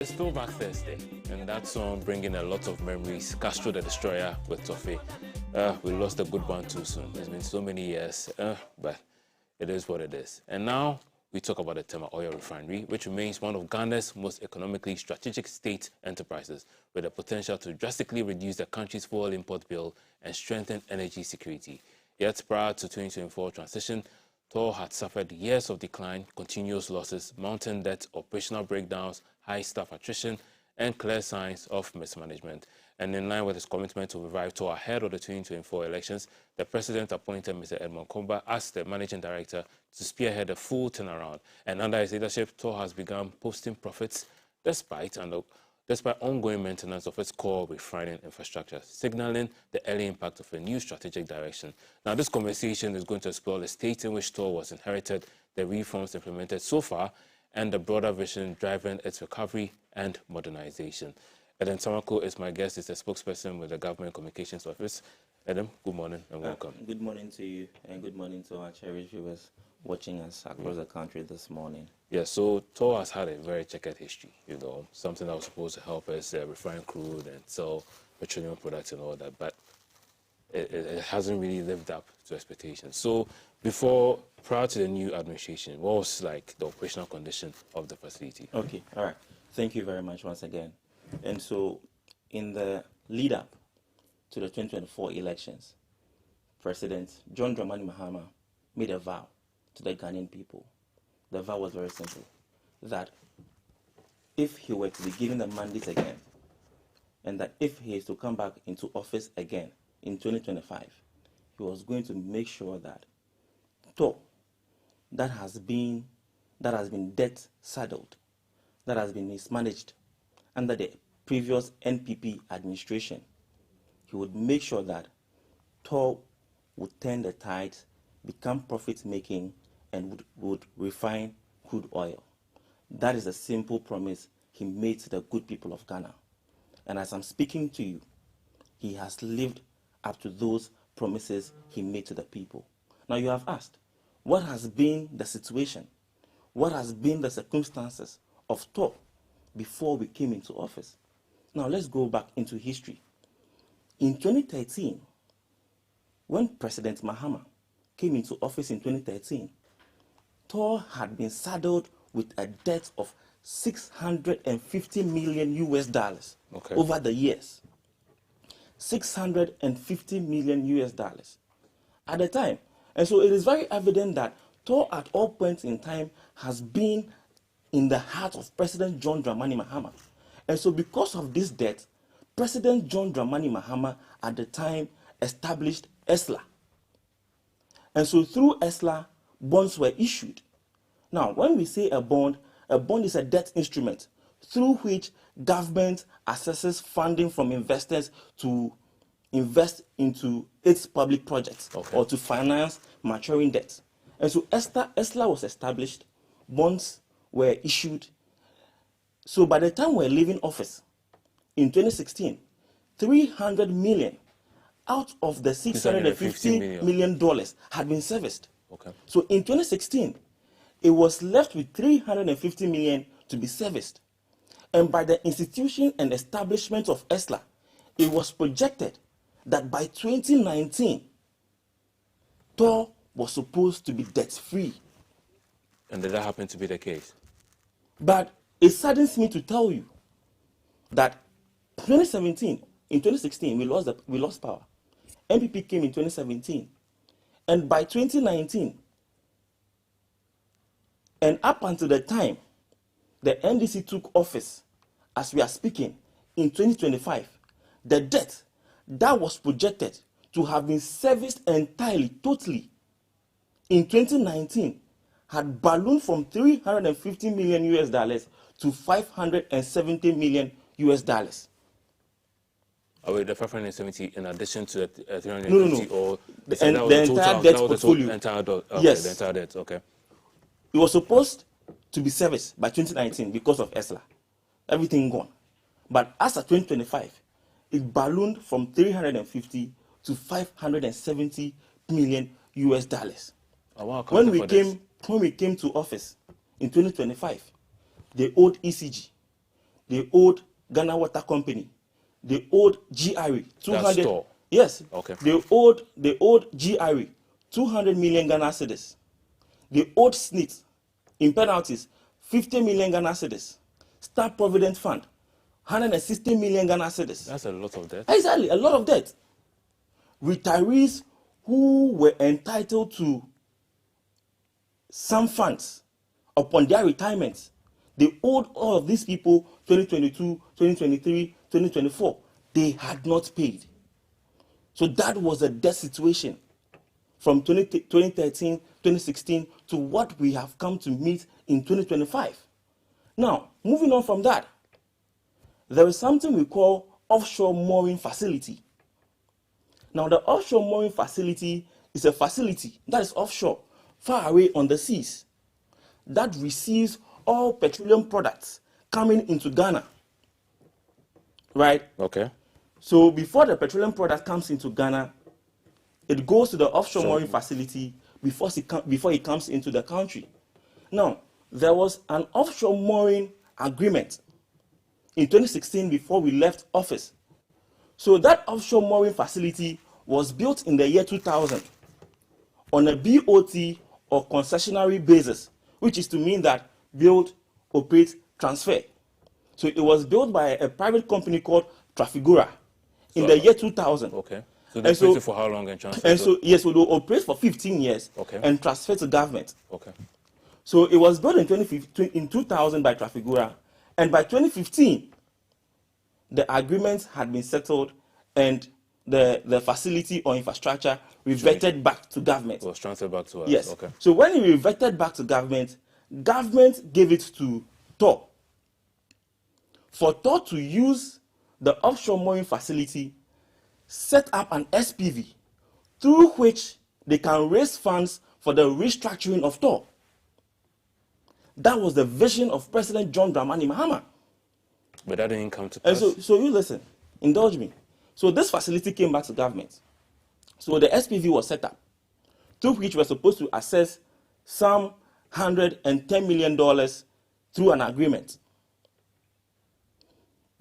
It's Throwback Thursday, and that song bringing a lot of memories. Castro the Destroyer with Toffee. We lost a good one too soon. It's been so many years, but it is what it is. And now we talk about the Tema Oil Refinery, which remains one of Ghana's most economically strategic state enterprises, with the potential to drastically reduce the country's fuel import bill and strengthen energy security. Yet prior to 2024 transition, TOR had suffered years of decline, continuous losses, mounting debt, operational breakdowns, high staff attrition, and clear signs of mismanagement. And in line with his commitment to revive TOR ahead of the 2024 elections, the president appointed Mr. Edmond Komba as the managing director to spearhead a full turnaround. And under his leadership, TOR has begun posting profits despite ongoing maintenance of its core refining infrastructure, signaling the early impact of a new strategic direction. Now, this conversation is going to explore the state in which TOR was inherited, the reforms implemented so far, and the broader vision driving its recovery and modernization. Adam Samako is my guest. He's a spokesperson with the Government Communications Office. Adam, good morning and welcome. Good morning to you, and good morning to our cherished viewers watching us across the country this morning. Yeah, so TOR has had a very checkered history, something that was supposed to help us refine crude and sell petroleum products and all that, but it hasn't really lived up to expectations. So prior to the new administration, what was like the operational condition of the facility? Okay, all right. Thank you very much once again. And so in the lead up to the 2024 elections, President John Dramani Mahama made a vow to the Ghanaian people. The vow was very simple, that if he were to be given the mandate again, and that if he is to come back into office again in 2025, he was going to make sure that TOR that has been debt saddled, that has been mismanaged under the previous NPP administration, he would make sure that TOR would turn the tide, become profit-making, and would refine crude oil. That is a simple promise he made to the good people of Ghana. And as I'm speaking to you, he has lived up to those promises he made to the people. Now you have asked, what has been the situation? What has been the circumstances of TOR before we came into office? Now let's go back into history. In 2013, when President Mahama came into office in 2013, TOR had been saddled with a debt of $650 million over the years. $650 million at the time. And so it is very evident that TOR at all points in time has been in the heart of President John Dramani Mahama. And so because of this debt, President John Dramani Mahama at the time established ESLA. And so through ESLA, bonds were issued. Now, when we say a bond is a debt instrument through which government accesses funding from investors to invest into its public projects or to finance maturing debt. And so ESLA was established, bonds were issued. So by the time we're leaving office in 2016, 300 million out of the $650 million had been serviced. So in 2016, it was left with 350 million to be serviced. And by the institution and establishment of ESLA, it was projected that by 2019, TOR was supposed to be debt-free. And did that happen to be the case? But it saddens me to tell you that in 2016, we lost power. NPP came in 2017. And by 2019, and up until the time the NDC took office, as we are speaking, in 2025, the debt that was projected to have been serviced entirely, totally, in 2019, had ballooned from $350 million to $570 million. Oh, wait, the 570 in addition to the 350 No. or the entire debt portfolio. Yes. The entire debt, okay. It was supposed to be serviced by 2019 because of ESLA. Everything gone. But as of 2025, it ballooned from 350 to 570 million US dollars. When we came to office in 2025, the old ECG, they owed Ghana Water Company, they owed GRE 200. TOR. Yes. Okay. They owed GRE 200 million Ghana cedis. They owed SNIT in penalties 50 million Ghana cedis. Star Provident Fund 160 million Ghana cedis. That's a lot of debt. Exactly, a lot of debt. Retirees who were entitled to some funds upon their retirement, they owed all of these people 2022, 2023, 2024. They had not paid. So that was a debt situation from 2013, 2016 to what we have come to meet in 2025. Now, moving on from that, there is something we call offshore mooring facility. Now, the offshore mooring facility is a facility that is offshore, far away on the seas, that receives all petroleum products coming into Ghana. Right? Okay. So before the petroleum product comes into Ghana, it goes to the offshore mooring facility before it comes into the country. Now, there was an offshore mooring agreement in 2016 before we left office. So that offshore mooring facility was built in the year 2000 on a BOT or concessionary basis, which is to mean that build, operate, transfer. So it was built by a private company called Trafigura in the year 2000. Okay. So they operated for how long and transferred? And so, yes, so they operate for 15 years okay. and transfer to government. Okay. So it was built in 2000 by Trafigura, and by 2015, the agreement had been settled and the facility or infrastructure reverted back to government. It was transferred back to us. Yes. Okay. So when it reverted back to government, government gave it to TOR. For TOR to use the offshore mooring facility, set up an SPV through which they can raise funds for the restructuring of TOR. That was the vision of President John Dramani Mahama. But that didn't come to pass. And so you listen, indulge me. So this facility came back to government. So the SPV was set up, through which we're supposed to access some $110 million through an agreement.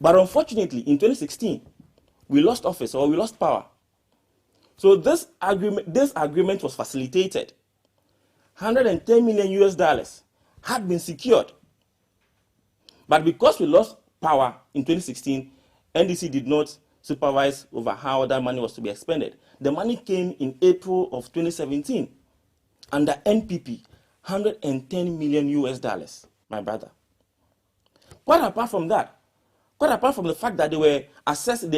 But unfortunately, in 2016, we lost office or we lost power. So this agreement was facilitated. $110 million had been secured. But because we lost power in 2016, NDC did not supervise over how that money was to be expended. The money came in April of 2017 under NPP, $110 million, my brother. Quite apart from that, quite apart from the fact that they assessed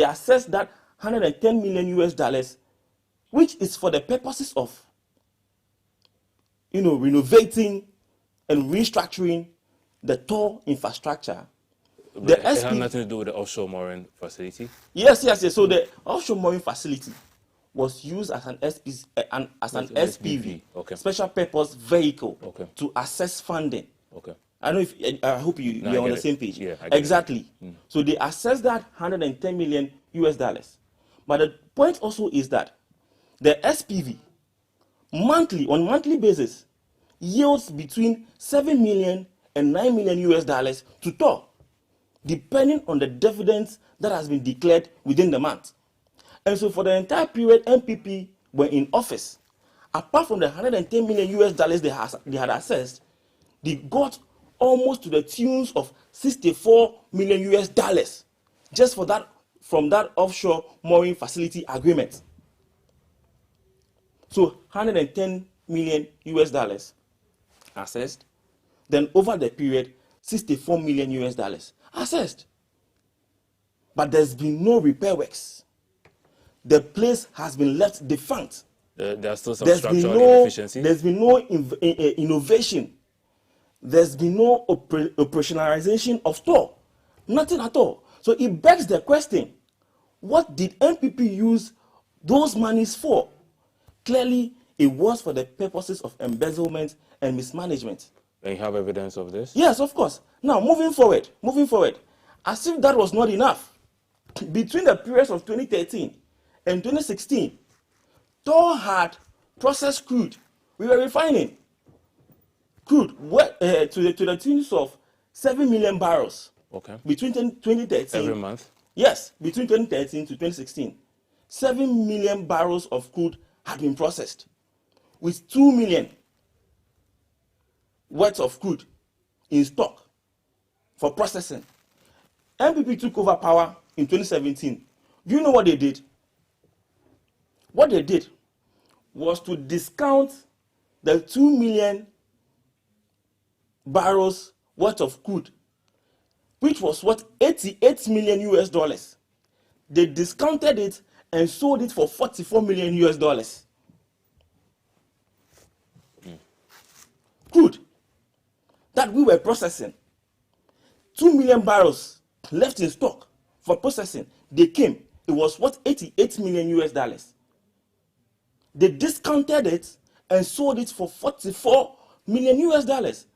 that $110 million, which is for the purposes of, renovating and restructuring the TOR infrastructure. It had nothing to do with the offshore mooring facility? Yes. So the offshore mooring facility was used as an SPV, okay. Special purpose vehicle, okay. to assess funding. Okay. I hope you're on the same page. Yeah, exactly. So they assessed that $110 million. But the point also is that the SPV on monthly basis yields between $7 million and $9 million to TOR, depending on the dividends that has been declared within the month. And so for the entire period MPP were in office, apart from the $110 million they had assessed, they got almost to the tunes of $64 million just for that, from that offshore mooring facility agreement. So $110 million assessed, then over the period $64 million assessed. But there's been no repair works. The place has been left defunct. There's still some structural inefficiency. There's been no innovation. There's been no operationalization of TOR. Nothing at all. So it begs the question, what did NPP use those monies for? Clearly, it was for the purposes of embezzlement and mismanagement. And you have evidence of this? Yes, of course. Now, moving forward, as if that was not enough, between the periods of 2013 and 2016, TOR had processed crude. We were refining crude to the tunes of 7 million barrels Okay. Between 2013... Every month? Yes, between 2013 to 2016, 7 million barrels of crude had been processed, with 2 million worth of crude in stock for processing. NPP took over power in 2017. Do you know what they did? What they did was to discount the 2 million barrels worth of crude, which was worth 88 million US dollars. They discounted it and sold it for 44 million US dollars. Crude that we were processing, 2 million barrels left in stock for processing. They came, it was worth 88 million US dollars. They discounted it and sold it for 44 million US dollars.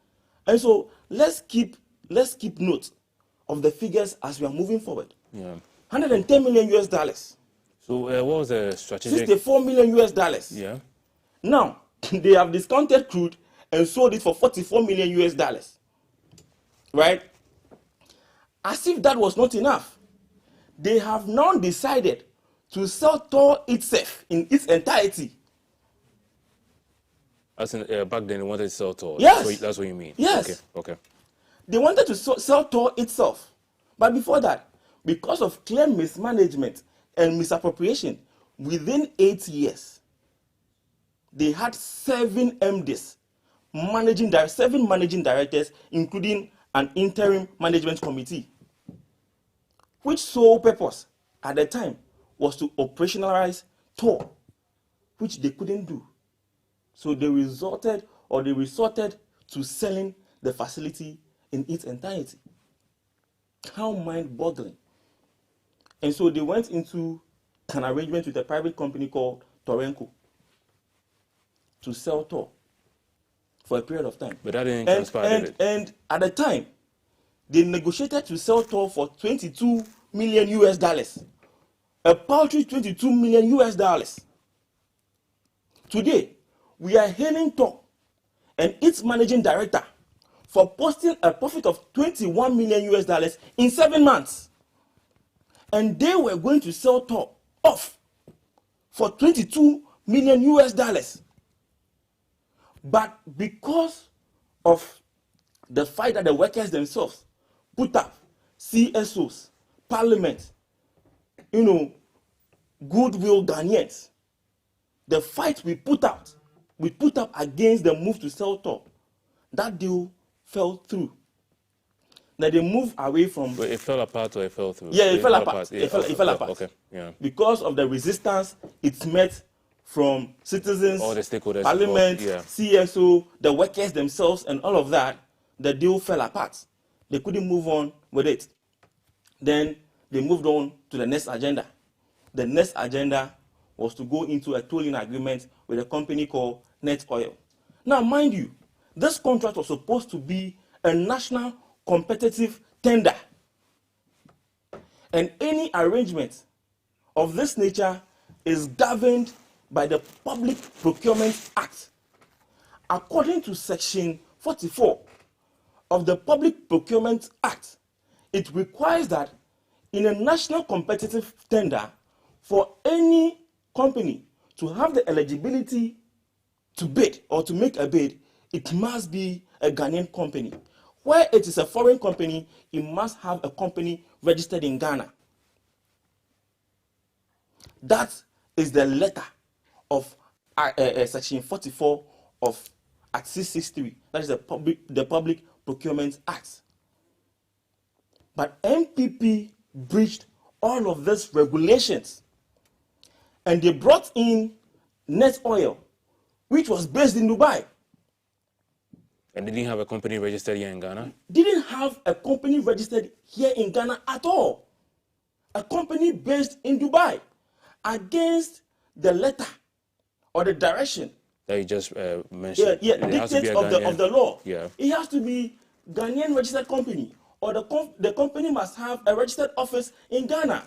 And so let's keep note of the figures as we are moving forward. Yeah. 110 million US dollars. So what was the strategic? 64 million US dollars. Yeah. Now, they have discounted crude and sold it for 44 million US dollars. Right? As if that was not enough, they have now decided to sell TOR itself in its entirety. As in, back then, they wanted to sell TOR. Yes. That's what you mean? Yes. Okay. Okay. They wanted to sell TOR itself. But before that, because of clear mismanagement and misappropriation, within 8 years, they had 7 MDs, 7 managing directors, including an interim management committee, which sole purpose at the time was to operationalize TOR, which they couldn't do. So they resorted to selling the facility in its entirety. How mind-boggling. And so they went into an arrangement with a private company called Torenco to sell TOR for a period of time. But that didn't transpire, did it? And at the time, they negotiated to sell TOR for 22 million US dollars. A paltry 22 million US dollars. Today, we are hailing TOR and its managing director for posting a profit of 21 million US dollars in 7 months. And they were going to sell TOR off for 22 million US dollars. But because of the fight that the workers themselves put up, CSOs, parliament, goodwill Ghanaians, the fight we put up against the move to sell TOR, that deal fell through. Now they moved away from... But it fell apart or it fell through? Yeah, it fell apart. Yeah, It fell apart. Okay, yeah. Because of the resistance it met from citizens, All the stakeholders parliament, involved, yeah. CSO, the workers themselves, and all of that, the deal fell apart. They couldn't move on with it. Then they moved on to the next agenda. The next agenda was to go into a tolling agreement with a company called Net Oil. Now, mind you, this contract was supposed to be a national competitive tender. And any arrangement of this nature is governed by the Public Procurement Act. According to Section 44 of the Public Procurement Act, it requires that in a national competitive tender, for any company to have the eligibility to bid or to make a bid, it must be a Ghanaian company. Where it is a foreign company, it must have a company registered in Ghana. That is the letter of Section 44 of Act 663. That is the Public Procurement Act. But NPP breached all of these regulations. And they brought in Net Oil, which was based in Dubai. And they didn't have a company registered here in Ghana? Didn't have a company registered here in Ghana at all. A company based in Dubai, against the letter or the direction that you just mentioned. Dictates of the law. Yeah. It has to be Ghanaian registered company, or the company must have a registered office in Ghana.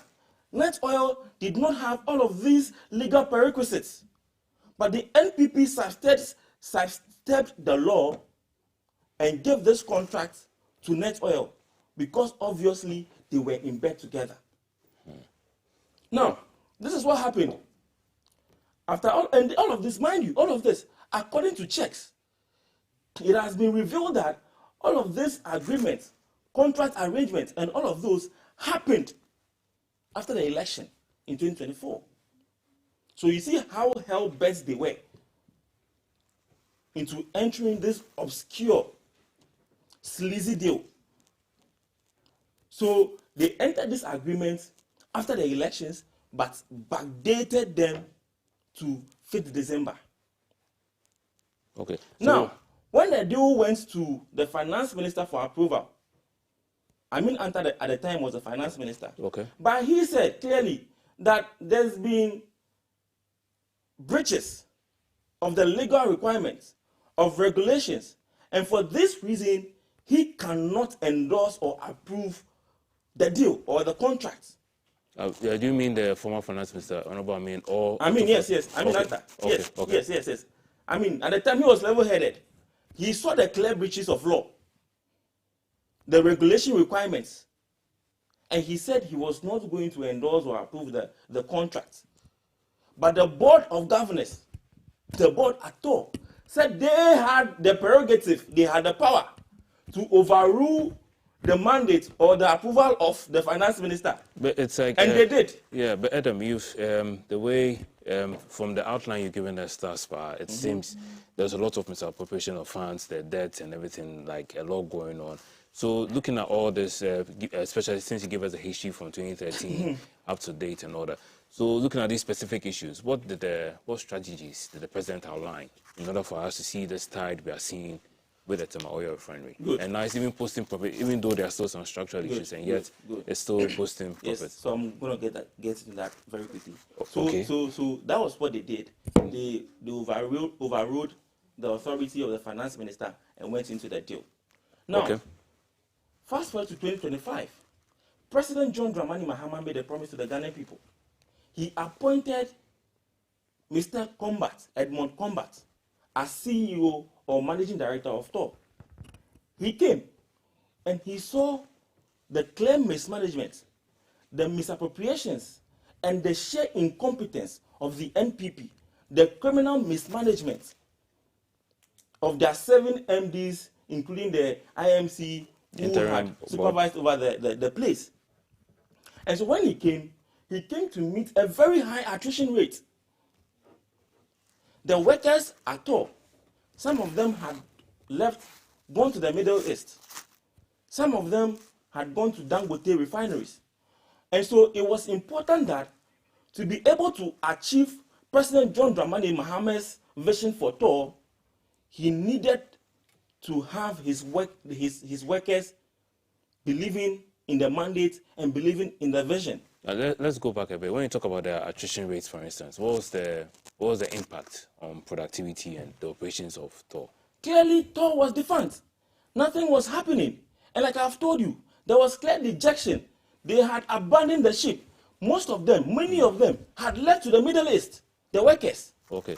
Net Oil did not have all of these legal prerequisites, but the NPP sidestepped the law and gave this contract to Net Oil because obviously they were in bed together. Now, this is what happened. After all, and all of this, mind you, all of this, according to checks, it has been revealed that all of these agreements, contract arrangements, and all of those happened after the election in 2024. So you see how hell-bent they were into entering this obscure, sleazy deal. So they entered this agreement after the elections, but backdated them to 5th December. Okay. Now, when the deal went to the finance minister for approval, I mean, at the time was the finance minister. Okay. But he said clearly that there's been breaches of the legal requirements, of regulations, and for this reason, he cannot endorse or approve the deal or the contract. Do you mean the former finance minister, Honorable Amin, or? I mean, yes. I mean, okay. that. Okay. Yes, Okay. yes. I mean, at the time he was level-headed. He saw the clear breaches of law, the regulation requirements, and he said he was not going to endorse or approve the contract. But the board of governors, the board at TOR, said they had the prerogative, they had the power to overrule the mandate or the approval of the finance minister. But it's like, and they did. Yeah, but Adam, you've the way from the outline you've given us thus far, it seems there's a lot of misappropriation of funds, the debts and everything, like a lot going on. So looking at all this, especially since you gave us a history from 2013 up to date and all that. So looking at these specific issues, what strategies did the president outline in order for us to see this tide we are seeing with the Tema Oil refinery? Good. And now it's even posting profit, even though there are still some structural issues, and yet it's still posting profit. Yes, so I'm going to get into that very quickly. Okay. So that was what they did. They overruled the authority of the finance minister and went into the deal. Now, fast forward to 2025. President John Dramani Mahama made a promise to the Ghanaian people. He appointed Mr. Edmond Combat, as CEO or managing director of TOR. He came and he saw the clear mismanagement, the misappropriations, and the sheer incompetence of the NPP, the criminal mismanagement of their 7 MDs, including the IMC, who had supervised over the place. And so when he came to meet a very high attrition rate. The workers at TOR, some of them had gone to the Middle East. Some of them had gone to Dangote refineries. And so it was important that to be able to achieve President John Dramani Mahama's vision for TOR, he needed to have his workers believing in the mandate and believing in the vision. Let's go back a bit. When you talk about the attrition rates, for instance, what was the impact on productivity and the operations of TOR? Clearly, TOR was defunct. Nothing was happening. And like I've told you, there was clear dejection. They had abandoned the ship. Most of them, many of them, had left to the Middle East. The workers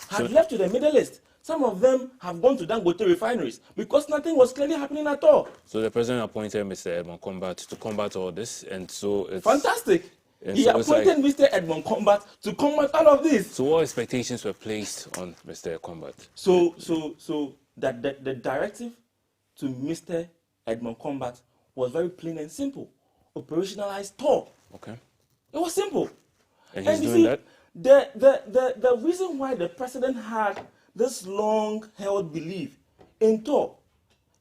had left to the Middle East. Some of them have gone to Dangote refineries because nothing was clearly happening at all. So the president appointed Mr. Edmond Combat to combat all this, and so it's fantastic. He appointed Mr. Edmond Combat to combat all of this. So what expectations were placed on Mr. Combat? So that the directive to Mr. Edmond Combat was very plain and simple. Operationalize TOR. Okay. It was simple. And he's doing that? The reason why the president had this long-held belief in TOR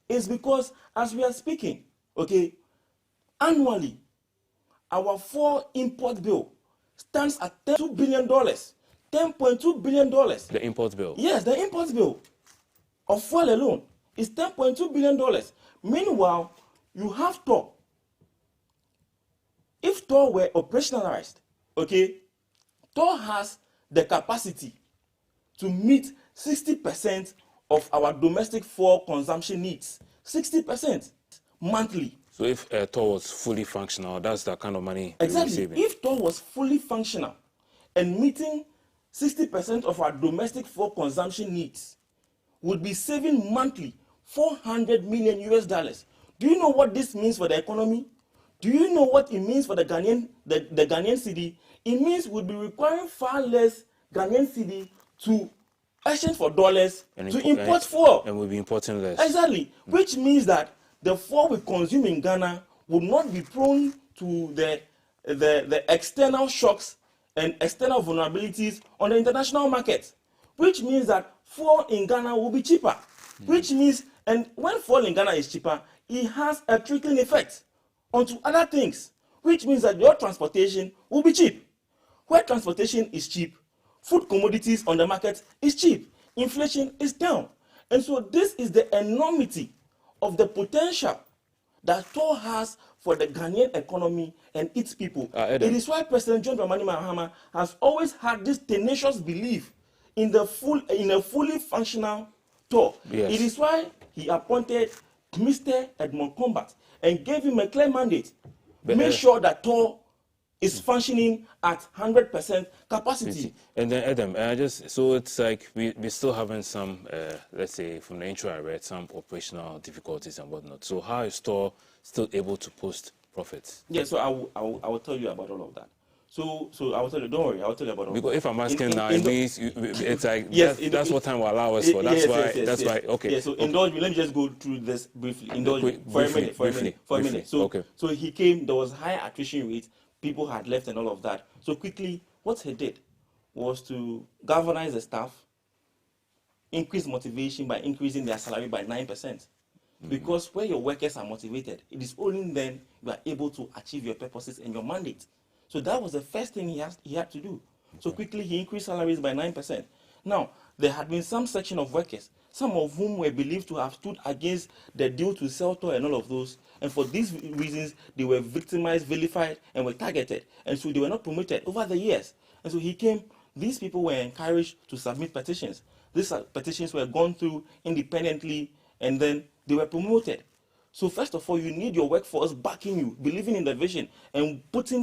is because, as we are speaking, okay, annually, our 4 import bill stands at $2 billion, $10.2 billion. The import bill? Yes, the import bill of fuel alone is $10.2 billion. Meanwhile, you have TOR. If TOR were operationalized, okay, TOR has the capacity to meet 60% of our domestic fuel consumption needs. 60% monthly. So if TOR was fully functional, that's the kind of money exactly. Saving. If TOR was fully functional and meeting 60% of our domestic fuel consumption needs, would be saving monthly $400 million Do you know what this means for the economy? Do you know what it means for the Ghanaian cedi? It means we'll be requiring far less Ghanaian cedi to exchange for dollars to import fuel. And we'll be importing less. Exactly. Which means that the fuel we consume in Ghana will not be prone to the external shocks and external vulnerabilities on the international market. Which means that fuel in Ghana will be cheaper. Which means, and when fuel in Ghana is cheaper, it has a trickling effect onto other things. Which means that your transportation will be cheap. Where transportation is cheap, food commodities on the market is cheap. Inflation is down. And so this is the enormity of the potential that TOR has for the Ghanaian economy and its people. It is why President John Dramani Mahama has always had this tenacious belief in a fully functional TOR. Yes. It is why he appointed Mr. Edmond Combat and gave him a clear mandate. Make sure that TOR is functioning at 100% capacity. And then Adam, so it's like we're still having some, let's say from the intro I read, some operational difficulties and whatnot. So how is TOR still able to post profits? Yeah, so I will tell you about all of that. So I will tell you, don't worry, I will tell you about all of that. Because if I'm asking now, it means it's like, yes, that's what time will allow us for. That's why, okay. Yeah, so indulge me, let me just go through this briefly. Indulge me for a minute. So he came, there was high attrition rate, people had left and all of that. So quickly, what he did was to galvanize the staff, increase motivation by increasing their salary by 9%. Because where your workers are motivated, it is only then you are able to achieve your purposes and your mandate. So that was the first thing he had to do. So quickly he increased salaries by 9%. Now, there had been some section of workers, some of whom were believed to have stood against the deal to sell TOR and all of those. And for these reasons, they were victimized, vilified, and were targeted. And so they were not promoted over the years. And so he came, these people were encouraged to submit petitions. These petitions were gone through independently, and then they were promoted. So first of all, you need your workforce backing you, believing in the vision, and putting